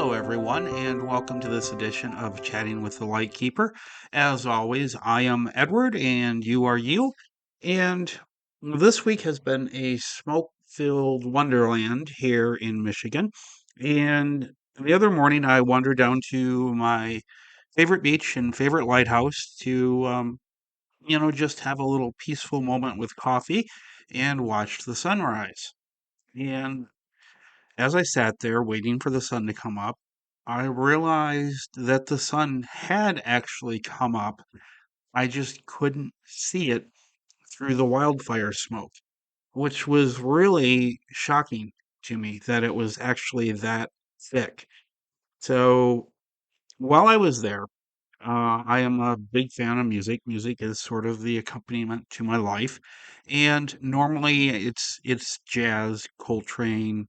Hello, everyone, and welcome to this edition of Chatting with the Lightkeeper. As always, I am Edward, and you are you. And this week has been a smoke-filled wonderland here in Michigan. And the other morning, I wandered down to my favorite beach and favorite lighthouse to, just have a little peaceful moment with coffee and watch the sunrise. And as I sat there waiting for the sun to come up, I realized that the sun had actually come up. I just couldn't see it through the wildfire smoke, which was really shocking to me that it was actually that thick. So while I was there, I am a big fan of music. Music is sort of the accompaniment to my life, and normally it's jazz, Coltrane,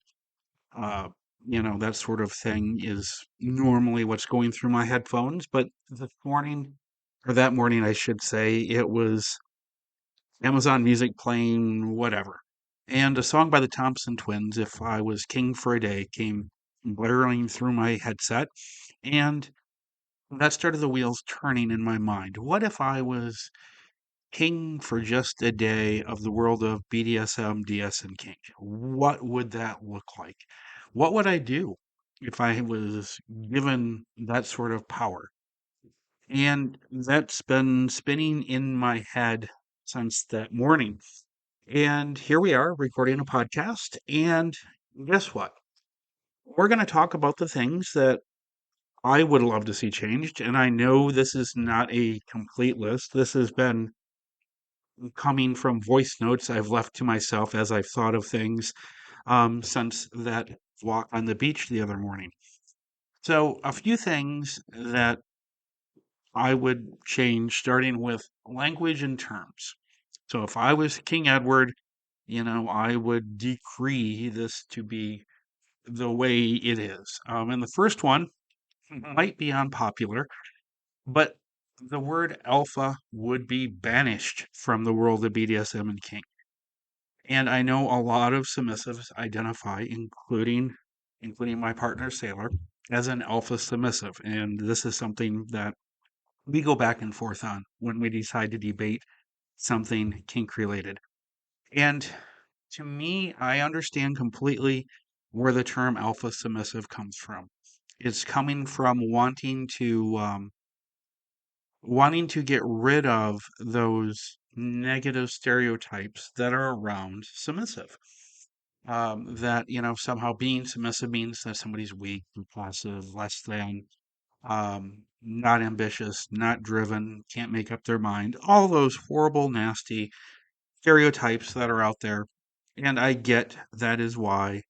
uh, that sort of thing is normally what's going through my headphones. But this morning, or that morning, I should say, it was Amazon Music playing whatever. And a song by the Thompson Twins, If I Was King for a Day, came blaring through my headset. And that started the wheels turning in my mind. What if I was king for just a day of the world of BDSM, DS, and kink? What would that look like? What would I do if I was given that sort of power? And that's been spinning in my head since that morning. And here we are recording a podcast. And guess what? We're going to talk about the things that I would love to see changed. And I know this is not a complete list. This has been coming from voice notes I've left to myself as I've thought of things since that walk on the beach the other morning. So, a few things that I would change, starting with language and terms. So, if I was King Edward, I would decree this to be the way it is. And the first one might be unpopular, but the word alpha would be banished from the world of BDSM and kink. And I know a lot of submissives identify, including my partner Sailor, as an alpha submissive. And this is something that we go back and forth on when we decide to debate something kink related. And to me, I understand completely where the term alpha submissive comes from. It's coming from wanting to get rid of those negative stereotypes that are around submissive. That somehow being submissive means that somebody's weak, passive, less than, not ambitious, not driven, can't make up their mind. All those horrible, nasty stereotypes that are out there. And I get that is why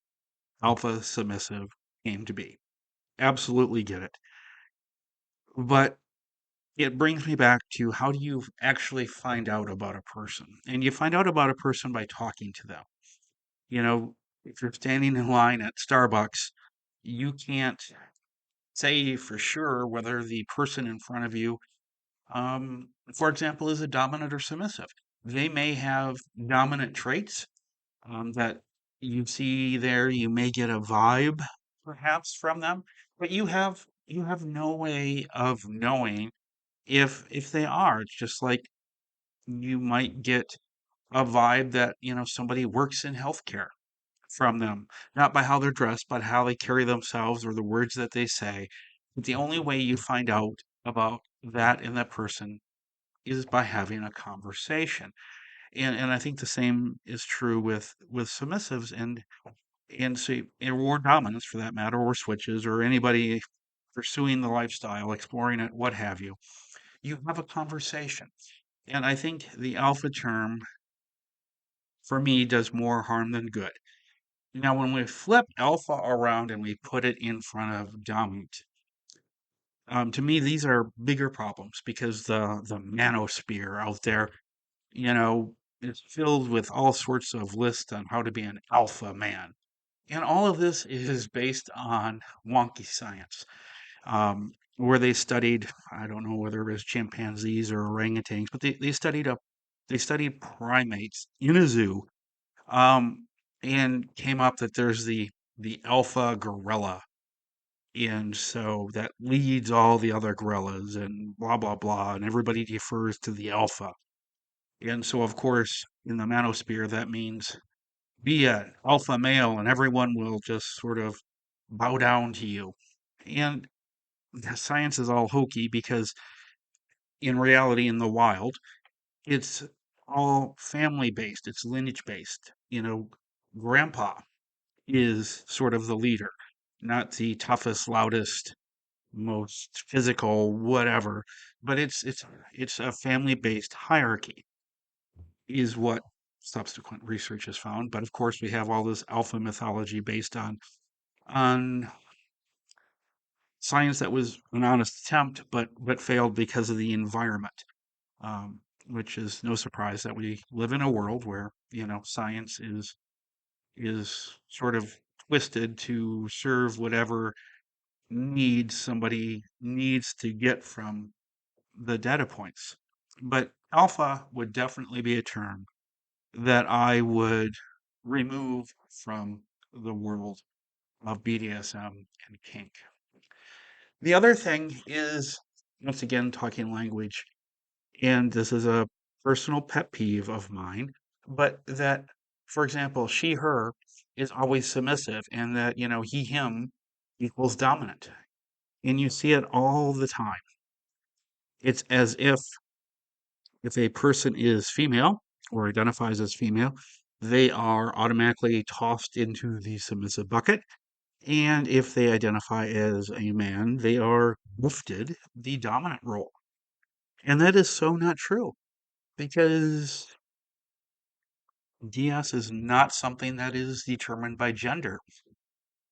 alpha submissive came to be. Absolutely get it. But it brings me back to, how do you actually find out about a person? And you find out about a person by talking to them. You know, if you're standing in line at Starbucks, you can't say for sure whether the person in front of you, for example, is a dominant or submissive. They may have dominant traits that you see there. You may get a vibe, perhaps, from them, but you have no way of knowing if they are. It's just like you might get a vibe that somebody works in healthcare from them, not by how they're dressed, but how they carry themselves or the words that they say. But the only way you find out about that in that person is by having a conversation. And I think the same is true with submissives and so or dominants for that matter, or switches, or anybody pursuing the lifestyle, exploring it, what have you. You have a conversation. And I think the alpha term for me does more harm than good. Now, when we flip alpha around and we put it in front of dominant, to me, these are bigger problems because the manosphere out there, you know, is filled with all sorts of lists on how to be an alpha man. And all of this is based on wonky science, where they studied, I don't know whether it was chimpanzees or orangutans, but they studied primates in a zoo, um, and came up that there's the alpha gorilla. And so that leads all the other gorillas and blah, blah, blah. And everybody defers to the alpha. And so, of course, in the manosphere, that means be an alpha male and everyone will just sort of bow down to you. And the science is all hokey because in reality, in the wild, it's all family based, it's lineage based. Grandpa is sort of the leader, not the toughest, loudest, most physical, whatever. But it's a family based hierarchy, is what subsequent research has found. But of course, we have all this alpha mythology based on science that was an honest attempt, but failed because of the environment. Which is no surprise that we live in a world where science is sort of twisted to serve whatever needs somebody needs to get from the data points. But alpha would definitely be a term that I would remove from the world of BDSM and kink. The other thing is, once again, talking language, and this is a personal pet peeve of mine, but that, for example, she, her is always submissive, and that, he, him equals dominant. And you see it all the time. It's as if a person is female or identifies as female, they are automatically tossed into the submissive bucket. And if they identify as a man, they are gifted the dominant role. And that is so not true because DS is not something that is determined by gender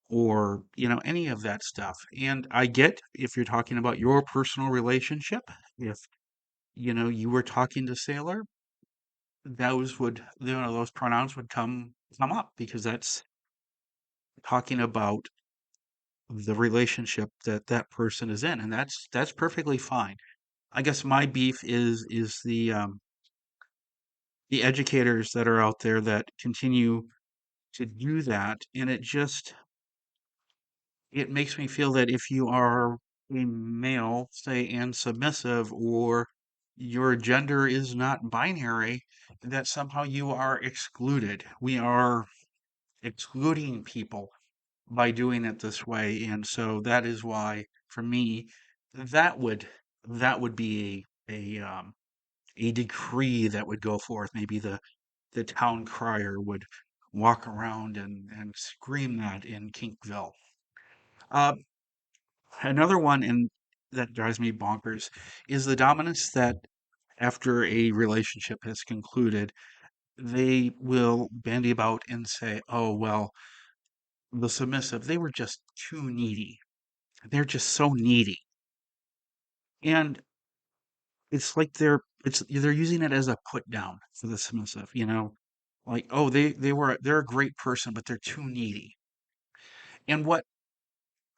or, any of that stuff. And I get if you're talking about your personal relationship, if, you were talking to Sailor, those pronouns would come up because that's talking about the relationship that that person is in, and that's perfectly fine. I guess my beef is the educators that are out there that continue to do that, and it makes me feel that if you are a male, say, and submissive, or your gender is not binary, that somehow you are excluded. We are excluding people by doing it this way, and so that is why, for me, that would that would be a decree that would go forth. Maybe the town crier would walk around and scream that in Kinkville. Uh, Another one that drives me bonkers is the dominance that after a relationship has concluded, they will bandy about and say, "Oh, well, the submissive, they were just too needy. They're just so needy." And it's like they're using it as a put down for the submissive, like, "Oh, they're a great person, but they're too needy." And what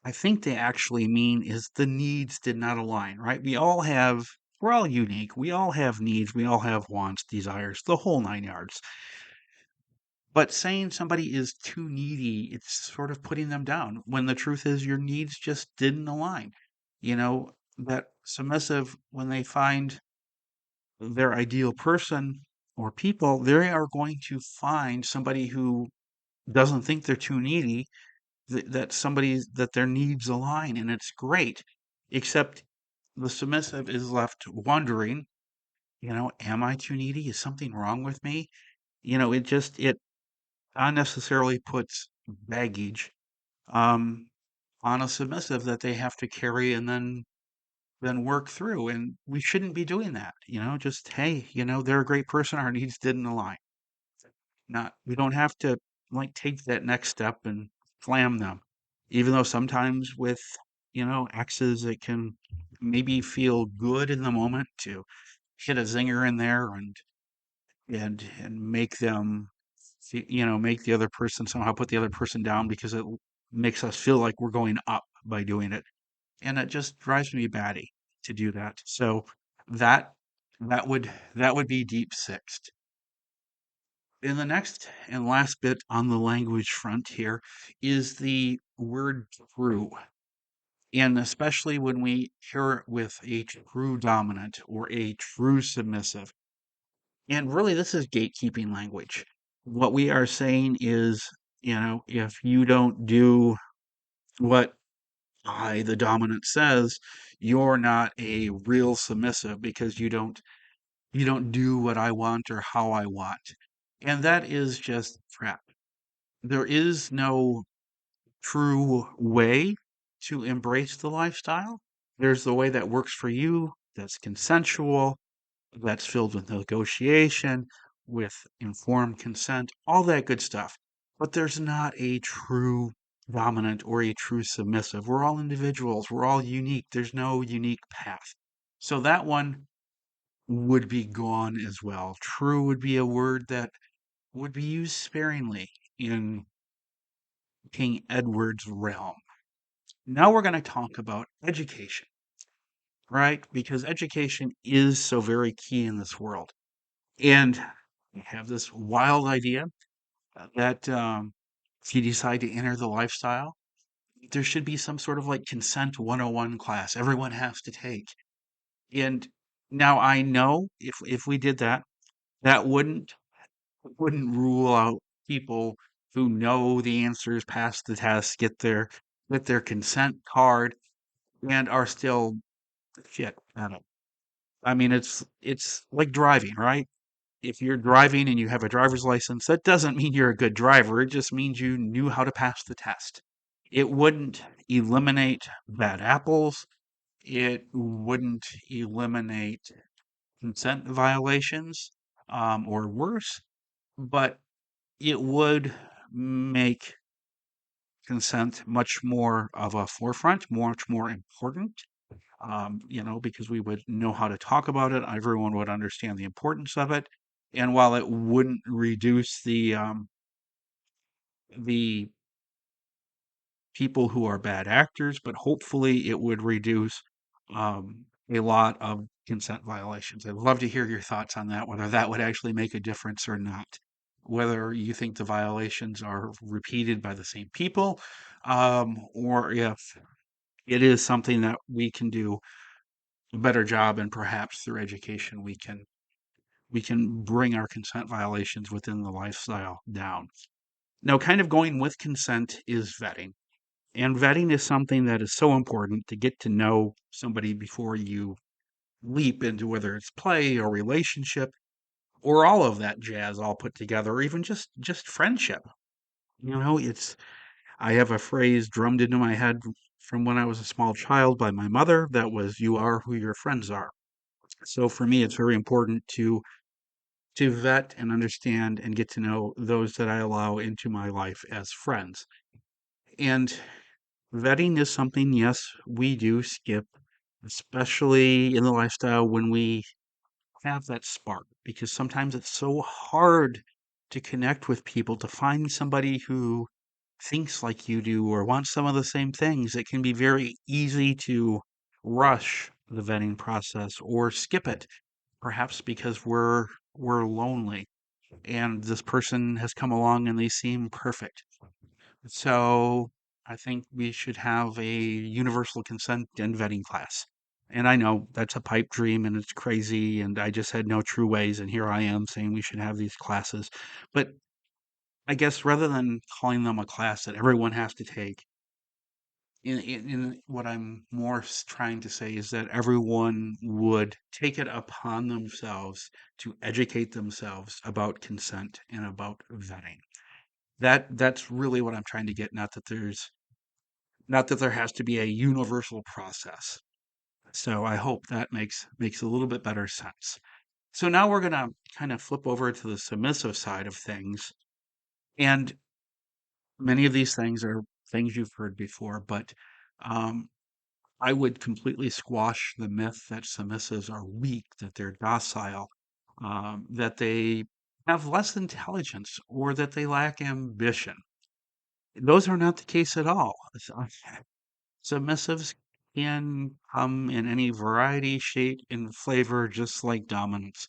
I think they actually mean is the needs did not align, right? We're all unique. We all have needs. We all have wants, desires, the whole nine yards. But saying somebody is too needy, it's sort of putting them down when the truth is your needs just didn't align. That submissive, when they find their ideal person or people, they are going to find somebody who doesn't think they're too needy, that their needs align, and it's great. Except the submissive is left wondering, am I too needy? Is something wrong with me? It unnecessarily puts baggage um, on a submissive that they have to carry and then work through. And we shouldn't be doing that. Just, hey, they're a great person. Our needs didn't align. Not We don't have to like take that next step and slam them. Even though sometimes with, exes, it can maybe feel good in the moment to hit a zinger in there and make them make the other person somehow put the other person down because it makes us feel like we're going up by doing it. And it just drives me batty to do that. So that that would be deep sixed. In the next and last bit on the language front here is the word true. And especially when we hear it with a true dominant or a true submissive. And really, this is gatekeeping language. What we are saying is, if you don't do what I, the dominant, says, you're not a real submissive because you don't do what I want or how I want. And that is just crap. There is no true way to embrace the lifestyle. There's the way that works for you, that's consensual, that's filled with negotiation, with informed consent, all that good stuff. But there's not a true dominant or a true submissive. We're all individuals, we're all unique. There's no unique path. So that one would be gone as well. True would be a word that would be used sparingly in King Edward's realm. Now we're going to talk about education, right? Because education is so very key in this world. And I have this wild idea that if you decide to enter the lifestyle, there should be some sort of like consent 101 class everyone has to take. And now I know if we did that, that wouldn't rule out people who know the answers, pass the test, get their consent card, and are still shit at it. I mean, it's like driving, right? If you're driving and you have a driver's license, that doesn't mean you're a good driver. It just means you knew how to pass the test. It wouldn't eliminate bad apples. It wouldn't eliminate consent violations, or worse, but it would make consent much more of a forefront, much more important. Because we would know how to talk about it, everyone would understand the importance of it. And while it wouldn't reduce the people who are bad actors, but hopefully it would reduce a lot of consent violations. I'd love to hear your thoughts on that, whether that would actually make a difference or not. Whether you think the violations are repeated by the same people, or if it is something that we can do a better job, and perhaps through education we can bring our consent violations within the lifestyle down. Now, kind of going with consent is vetting. And vetting is something that is so important to get to know somebody before you leap into whether it's play or relationship or all of that jazz all put together, or even just friendship. It's I have a phrase drummed into my head from when I was a small child by my mother that was, "You are who your friends are." So for me, it's very important to vet and understand and get to know those that I allow into my life as friends. And vetting is something, yes, we do skip, especially in the lifestyle when we have that spark, because sometimes it's so hard to connect with people, to find somebody who thinks like you do or wants some of the same things. It can be very easy to rush the vetting process or skip it, perhaps because we're lonely and this person has come along and they seem perfect. So I think we should have a universal consent and vetting class. And I know that's a pipe dream and it's crazy, and I just had no true ways, and here I am saying we should have these classes. But I guess rather than calling them a class that everyone has to take, in what I'm more trying to say is that everyone would take it upon themselves to educate themselves about consent and about vetting. That's really what I'm trying to get. Not that there has to be a universal process. So I hope that makes a little bit better sense. So now we're gonna kind of flip over to the submissive side of things, and many of these things are things you've heard before, but um, I would completely squash the myth that submissives are weak, that they're docile, that they have less intelligence, or that they lack ambition. Those are not the case at all. Submissives can come in any variety, shape, and flavor, just like dominants.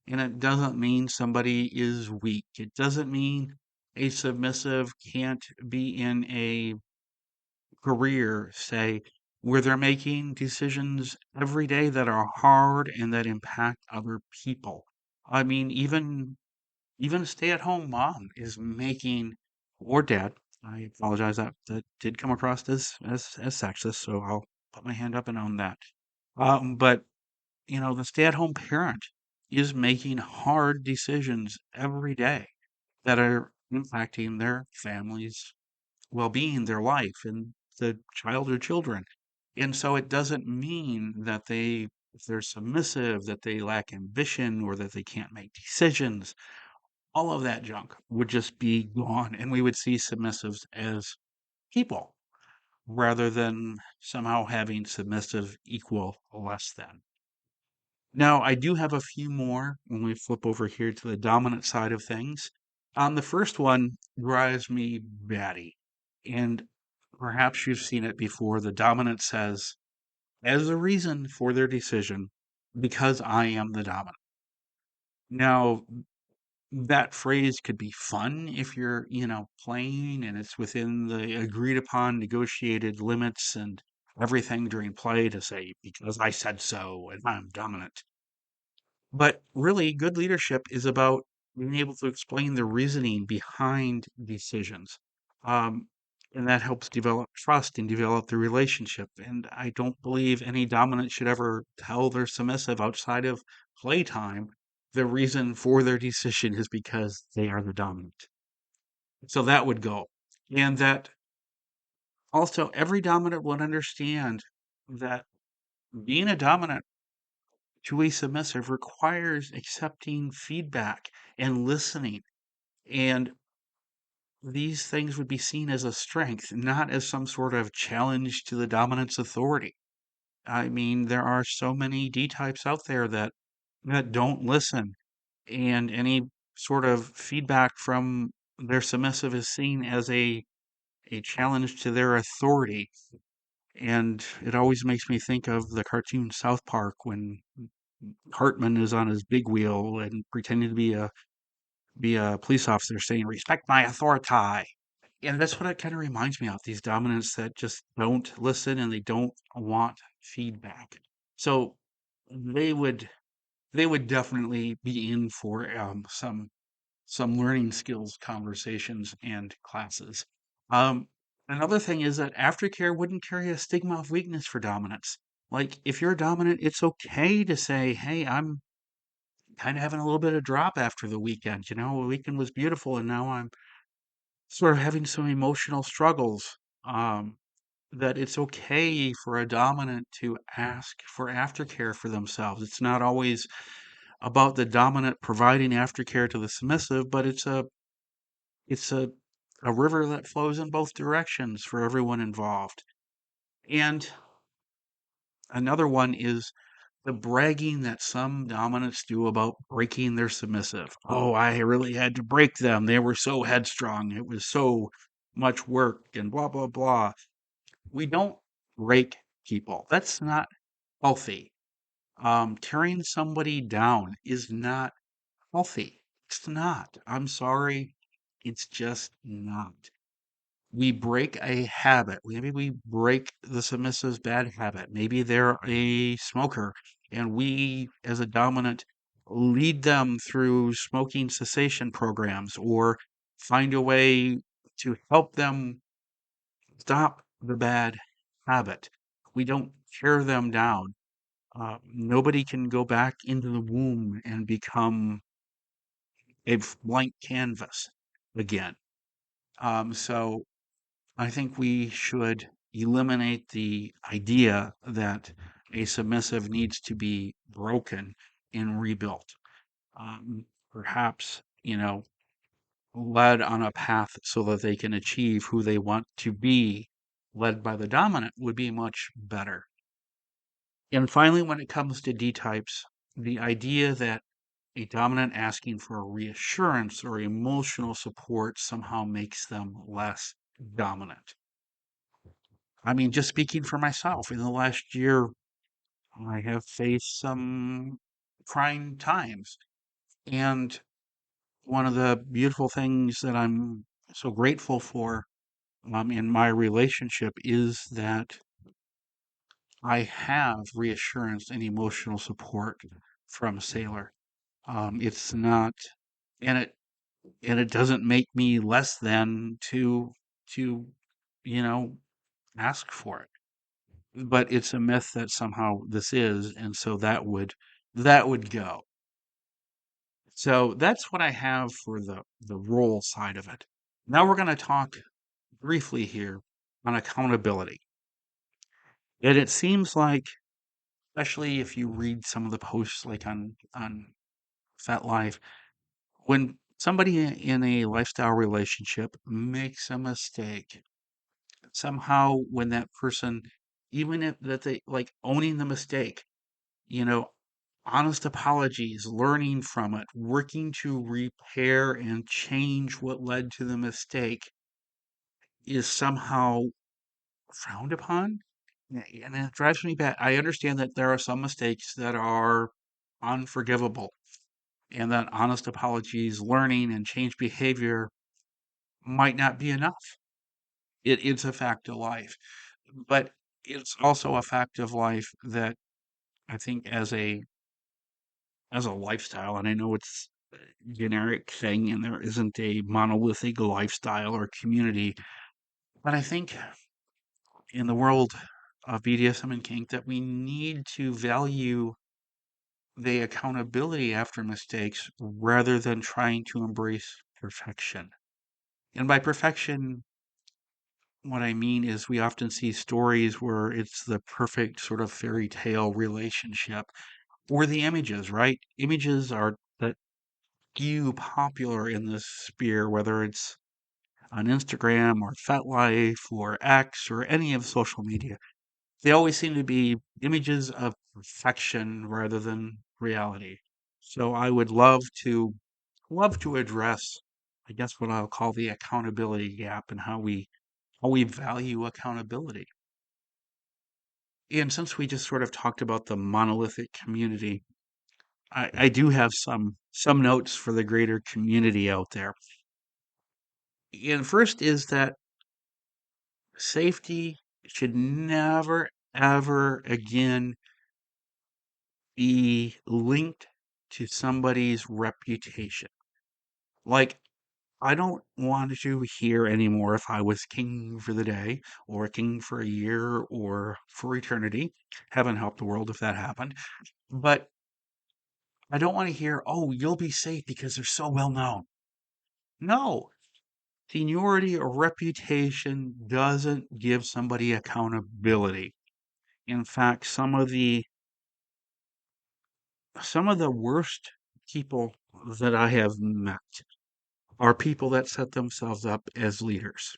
And it doesn't mean somebody is weak. It doesn't mean a submissive can't be in a career, say, where they're making decisions every day that are hard and that impact other people. I mean, even a stay-at-home mom is making, or dad. I apologize, that did come across as sexist, so I'll put my hand up and own that. But the stay-at-home parent is making hard decisions every day that are impacting their family's well-being, their life, and the child or children. And so it doesn't mean that if they're submissive, that they lack ambition or that they can't make decisions. All of that junk would just be gone, and we would see submissives as people rather than somehow having submissive equal less than. Now, I do have a few more when we flip over here to the dominant side of things. The first one drives me batty, and perhaps you've seen it before. The dominant says, as a reason for their decision, because I am the dominant. Now, that phrase could be fun if you're, playing and it's within the agreed upon negotiated limits and everything during play to say, because I said so and I'm dominant. But really, good leadership is about being able to explain the reasoning behind decisions. Um, and that helps develop trust and develop the relationship. And I don't believe any dominant should ever tell their submissive outside of playtime the reason for their decision is because they are the dominant. So that would go. And that also every dominant would understand that being a dominant to a submissive requires accepting feedback and listening. And these things would be seen as a strength, not as some sort of challenge to the dominant's authority. I mean, there are so many D types out there that don't listen, and any sort of feedback from their submissive is seen as a challenge to their authority. And it always makes me think of the cartoon South Park when Hartman is on his big wheel and pretending to be a police officer saying, respect my authority. And that's what it kind of reminds me of, these dominants that just don't listen and they don't want feedback. So they would they would definitely be in for some learning skills conversations and classes. Um, Another thing is that aftercare wouldn't carry a stigma of weakness for dominance. Like if you're dominant, it's okay to say, "Hey, I'm kind of having a little bit of drop after the weekend. The weekend was beautiful, and now I'm sort of having some emotional struggles." That it's okay for a dominant to ask for aftercare for themselves. It's not always about the dominant providing aftercare to the submissive, but it's a river that flows in both directions for everyone involved. And another one is the bragging that some dominants do about breaking their submissive. Oh, I really had to break them. They were so headstrong. It was so much work and blah, blah, blah. We don't break people. That's not healthy. Tearing somebody down is not healthy. It's not. I'm sorry. It's just not. We break a habit. Maybe we break the submissive's bad habit. Maybe they're a smoker, and we, as a dominant, lead them through smoking cessation programs or find a way to help them stop the bad habit. We don't tear them down. Nobody can go back into the womb and become a blank canvas again. So I think we should eliminate the idea that a submissive needs to be broken and rebuilt. Perhaps, led on a path so that they can achieve who they want to be, led by the dominant, would be much better. And finally, when it comes to D types, the idea that a dominant asking for reassurance or emotional support somehow makes them less dominant. I mean, just speaking for myself, in the last year, I have faced some trying times. And one of the beautiful things that I'm so grateful for in my relationship is that I have reassurance and emotional support from a sailor. It's not, and it doesn't make me less than to you know ask for it. But it's a myth that somehow this is, and so that would go. So that's what I have for the role side of it. Now we're going to talk briefly here on accountability. And it seems like, especially if you read some of the posts like on FetLife, when somebody in a lifestyle relationship makes a mistake, somehow when that person, even if that they like owning the mistake, you know, honest apologies, learning from it, working to repair and change what led to the mistake is somehow frowned upon. And it drives me back. I understand that there are some mistakes that are unforgivable and that honest apologies, learning, and change behavior might not be enough. It's a fact of life. But it's also a fact of life that I think as a lifestyle, and I know it's a generic thing and there isn't a monolithic lifestyle or community, but I think in the world of BDSM and kink that we need to value the accountability after mistakes rather than trying to embrace perfection. And by perfection, what I mean is we often see stories where it's the perfect sort of fairy tale relationship or the images, right? Images are that skew popular in this sphere, whether it's on Instagram or FetLife or X or any of social media. They always seem to be images of perfection rather than reality. So I would love to address, I guess what I'll call the accountability gap and how we value accountability. And since we just sort of talked about the monolithic community, I do have some notes for the greater community out there. And first is that safety should never, ever again be linked to somebody's reputation. Like, I don't want to hear anymore if I was king for the day or king for a year or for eternity. Heaven help the world if that happened. But I don't want to hear, oh, you'll be safe because they're so well known. No, seniority or reputation doesn't give somebody accountability. In fact, some of the worst people that I have met are people that set themselves up as leaders.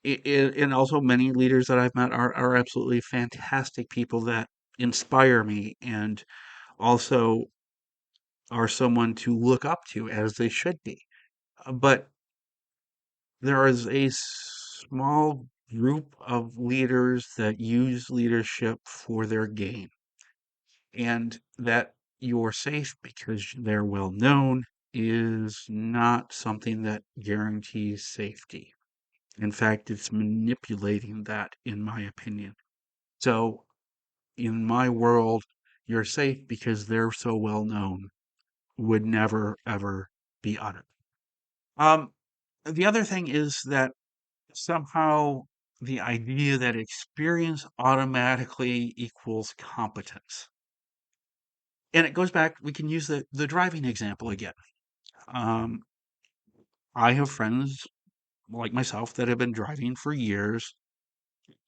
And also many leaders that I've met are absolutely fantastic people that inspire me and also are someone to look up to as they should be. But there is a small group of leaders that use leadership for their gain, and that you're safe because they're well known is not something that guarantees safety. In fact, it's manipulating that, in my opinion. So, in my world, you're safe because they're so well known would never, ever be uttered. Um, the other thing is that somehow the idea that experience automatically equals competence. And it goes back, we can use the driving example again. Um, I have friends like myself that have been driving for years,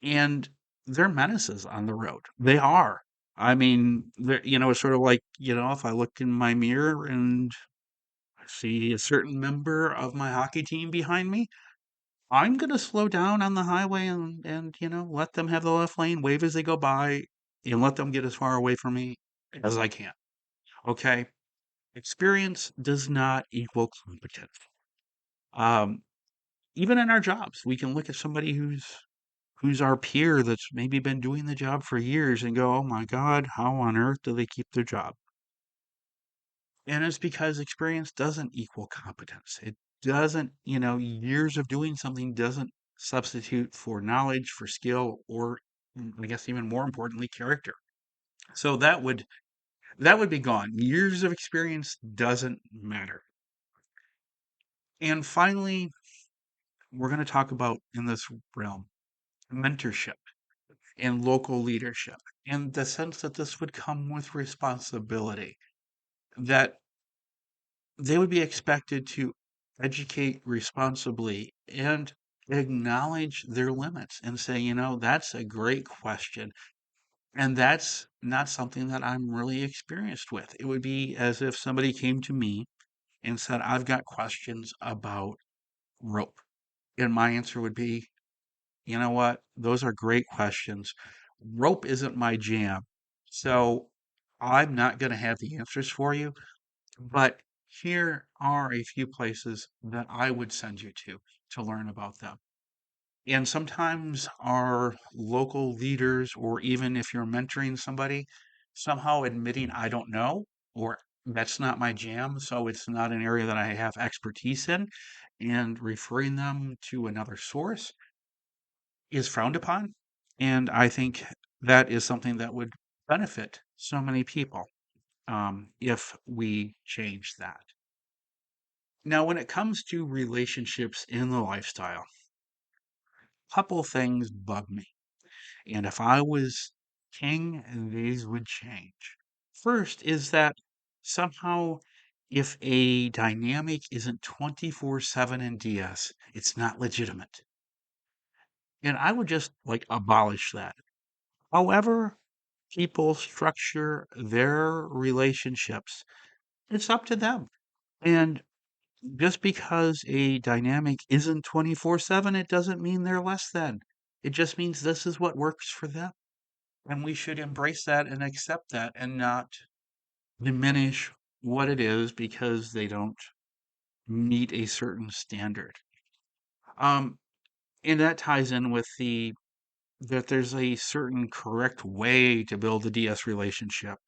and they're menaces on the road. They are. I mean, it's sort of like, if I look in my mirror and I see a certain member of my hockey team behind me, I'm going to slow down on the highway and let them have the left lane, wave as they go by, and let them get as far away from me as I can. Okay? Experience does not equal competence. Um, Even in our jobs, we can look at somebody who's our peer that's maybe been doing the job for years and go, oh my God, how on earth do they keep their job? And it's because experience doesn't equal competence. It doesn't, years of doing something doesn't substitute for knowledge, for skill, or I guess even more importantly, character. So that would be gone. Years of experience doesn't matter. And finally, we're going to talk about in this realm mentorship and local leadership, and the sense that this would come with responsibility, that they would be expected to educate responsibly and acknowledge their limits and say, that's a great question. And that's not something that I'm really experienced with. It would be as if somebody came to me and said, I've got questions about rope. And my answer would be, you know what? Those are great questions. Rope isn't my jam. So I'm not going to have the answers for you, but here are a few places that I would send you to learn about them. And sometimes our local leaders, or even if you're mentoring somebody, somehow admitting, I don't know, or that's not my jam, so it's not an area that I have expertise in, and referring them to another source is frowned upon. And I think that is something that would benefit so many people if we change that. Now, when it comes to relationships in the lifestyle, a couple things bug me. And if I was king, these would change. First is that somehow, if a dynamic isn't 24/7 in DS, it's not legitimate. And I would just like abolish that. However, people structure their relationships, it's up to them. And just because a dynamic isn't 24/7, it doesn't mean they're less than. It just means this is what works for them. And we should embrace that and accept that and not diminish what it is because they don't meet a certain standard. Um, and that ties in with that there's a certain correct way to build a DS relationship.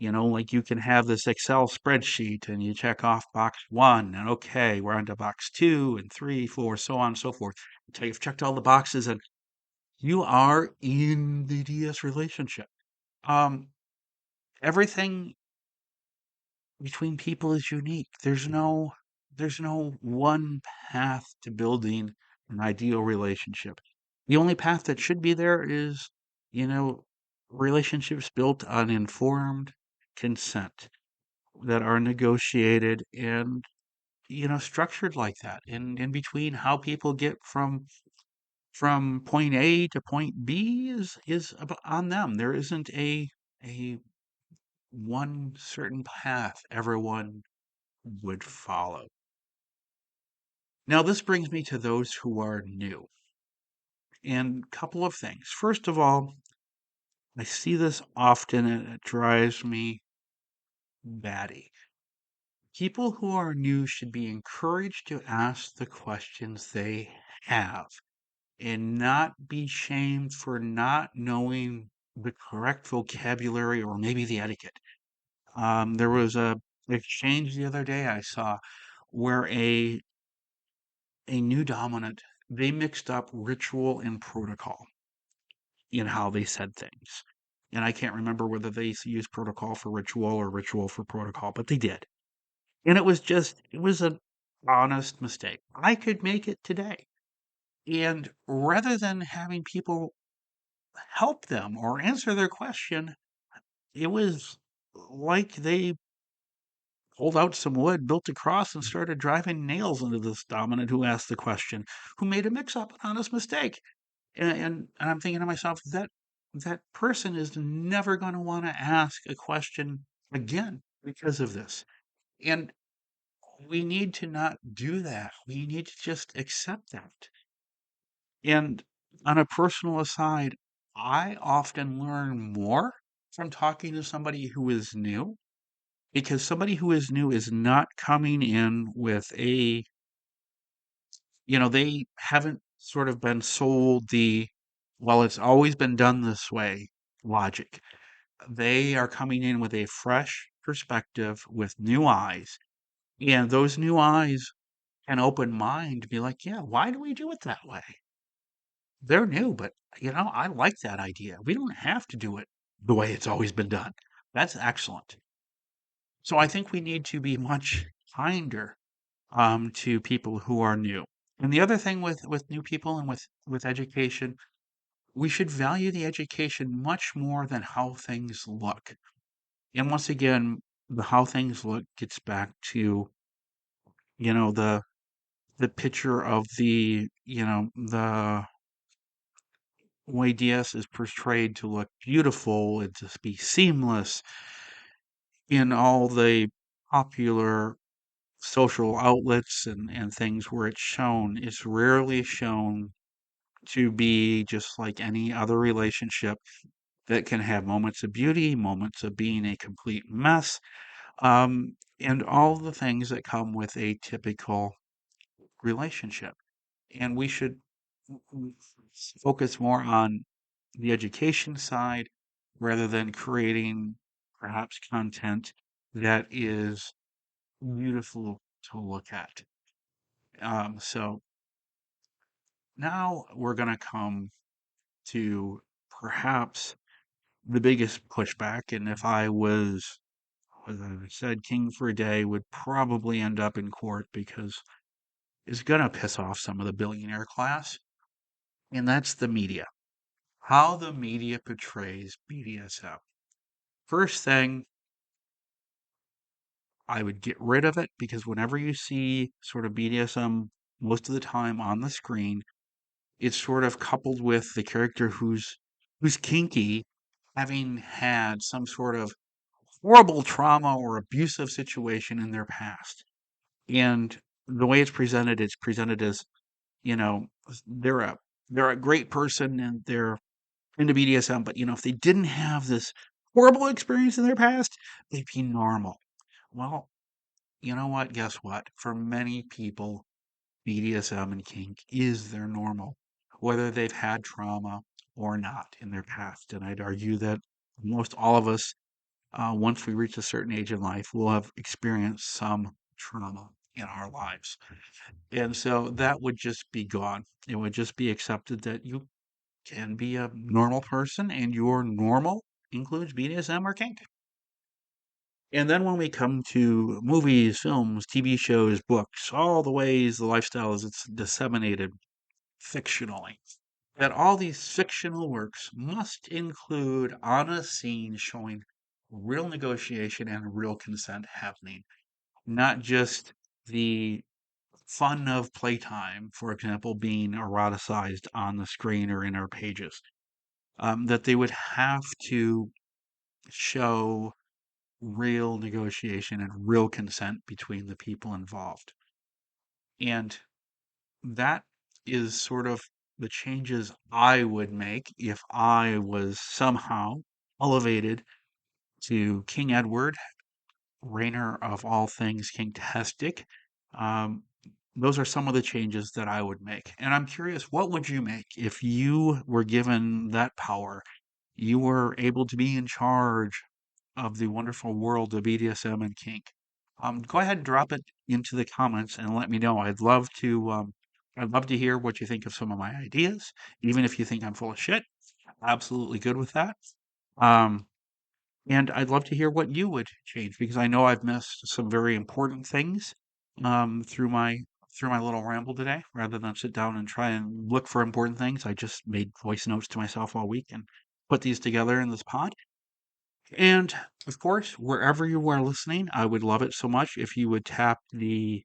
Like you can have this Excel spreadsheet and you check off box one, and okay, we're on to box two and three, four, so on and so forth, until you've checked all the boxes and you are in the DS relationship. Um, Everything between people is unique. There's no one path to building an ideal relationship. The only path that should be there is, you know, relationships built on informed consent that are negotiated and structured like that. And in between how people get from point A to point B is on them. There isn't a one certain path everyone would follow. Now, this brings me to those who are new. And a couple of things. First of all, I see this often and it drives me batty. People who are new should be encouraged to ask the questions they have and not be shamed for not knowing the correct vocabulary or maybe the etiquette. There was a exchange the other day I saw where a new dominant, they mixed up ritual and protocol in how they said things. And I can't remember whether they used protocol for ritual or ritual for protocol, but they did. And it was an honest mistake. I could make it today. And rather than having people help them or answer their question, it was like they pulled out some wood, built a cross, and started driving nails into this dominant who asked the question, who made a mix up, an honest mistake. And I'm thinking to myself, that person is never going to want to ask a question again because of this. And we need to not do that. We need to just accept that. And on a personal aside, I often learn more from talking to somebody who is new because somebody who is new is not coming in with they haven't sort of been sold well, it's always been done this way logic. They are coming in with a fresh perspective with new eyes. And those new eyes, an open mind to be like, yeah, why do we do it that way? they're new, but I like that idea. We don't have to do it the way it's always been done. That's excellent. So I think we need to be much kinder to people who are new. And the other thing with new people and with education, we should value the education much more than how things look. And once again, the how things look gets back to, the picture of the way DS is portrayed to look beautiful and to be seamless in all the popular social outlets and things where it's shown. It's rarely shown to be just like any other relationship that can have moments of beauty, moments of being a complete mess, and all the things that come with a typical relationship. And we should focus more on the education side rather than creating perhaps content that is beautiful to look at. So now we're going to come to perhaps the biggest pushback. And if I was, as I said, king for a day, would probably end up in court because it's going to piss off some of the billionaire class. And that's the media. How the media portrays BDSM. First thing, I would get rid of it because whenever you see sort of BDSM most of the time on the screen, it's sort of coupled with the character who's kinky, having had some sort of horrible trauma or abusive situation in their past. And the way it's presented as, you know, they're a they're a great person and they're into BDSM, but if they didn't have this horrible experience in their past, they'd be normal. Well, you know what? Guess what? For many people, BDSM and kink is their normal, whether they've had trauma or not in their past. And I'd argue that most all of us, once we reach a certain age in life, will have experienced some trauma in our lives. And so that would just be gone. It would just be accepted that you can be a normal person and your normal includes BDSM or kink. And then when we come to movies, films, TV shows, books, all the ways the lifestyle is it's disseminated fictionally, that all these fictional works must include on a scene showing real negotiation and real consent happening, not just the fun of playtime, for example, being eroticized on the screen or in our pages. That they would have to show real negotiation and real consent between the people involved. And that is sort of the changes I would make if I was somehow elevated to King Edward, reigner of all things King-tastic. Um, those are some of the changes that I would make. And I'm curious, what would you make if you were given that power? You were able to be in charge of the wonderful world of BDSM and kink. Go ahead and drop it into the comments and let me know. I'd love to hear what you think of some of my ideas, even if you think I'm full of shit. Absolutely good with that. Um, and I'd love to hear what you would change because I know I've missed some very important things through my little ramble today. Rather than sit down and try and look for important things, I just made voice notes to myself all week and put these together in this pod. And of course, wherever you are listening, I would love it so much if you would tap the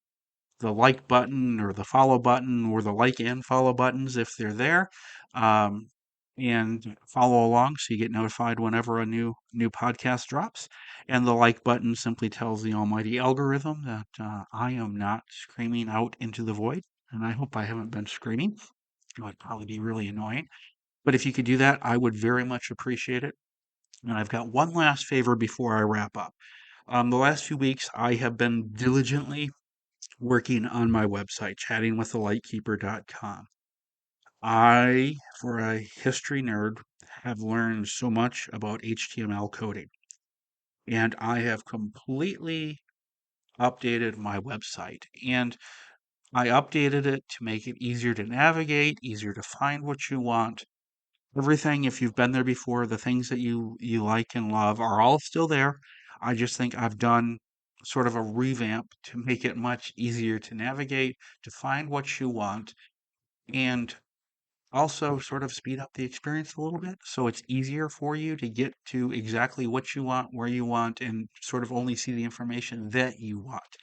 like button or the follow button or the like and follow buttons if they're there, um, and follow along so you get notified whenever a new podcast drops. And the like button simply tells the almighty algorithm that I am not screaming out into the void, and I hope I haven't been screaming. It would probably be really annoying. But if you could do that, I would very much appreciate it. And I've got one last favor before I wrap up. The last few weeks, I have been diligently working on my website, chattingwiththelightkeeper.com. I, for a history nerd, have learned so much about HTML coding, and I have completely updated my website. And I updated it to make it easier to navigate, easier to find what you want. Everything, if you've been there before, the things that you like and love are all still there. I just think I've done sort of a revamp to make it much easier to navigate, to find what you want, and also sort of speed up the experience a little bit so it's easier for you to get to exactly what you want, where you want, and sort of only see the information that you want.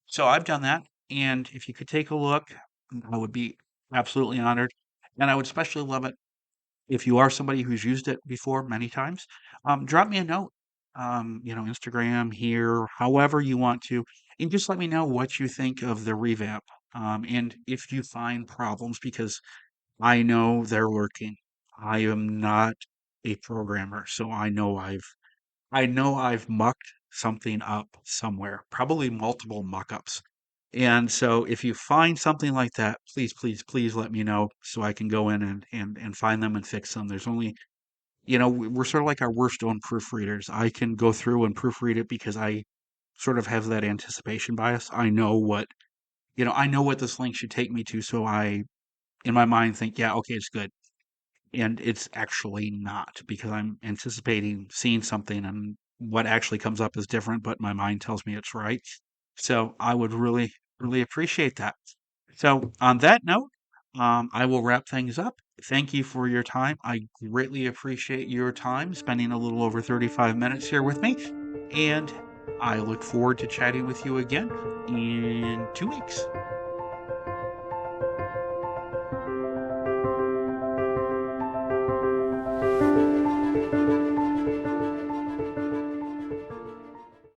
So I've done that, and if you could take a look, I would be absolutely honored. And I would especially love it if you are somebody who's used it before many times. Drop me a note, Instagram here, however you want to, and just let me know what you think of the revamp. And if you find problems, because I know they're lurking. I am not a programmer, so I know I've mucked something up somewhere, probably multiple muck-ups. And so if you find something like that, please, please, please let me know so I can go in and find them and fix them. There's only, we're sort of like our worst own proofreaders. I can go through and proofread it because I sort of have that anticipation bias. I know what this link should take me to, so I, in my mind, think, yeah, okay, it's good, and it's actually not because I'm anticipating seeing something and what actually comes up is different, but my mind tells me it's right. So I would really, really appreciate that. So on that note, I will wrap things up. Thank you for your time. I greatly appreciate your time, spending a little over 35 minutes here with me. And I look forward to chatting with you again in 2 weeks.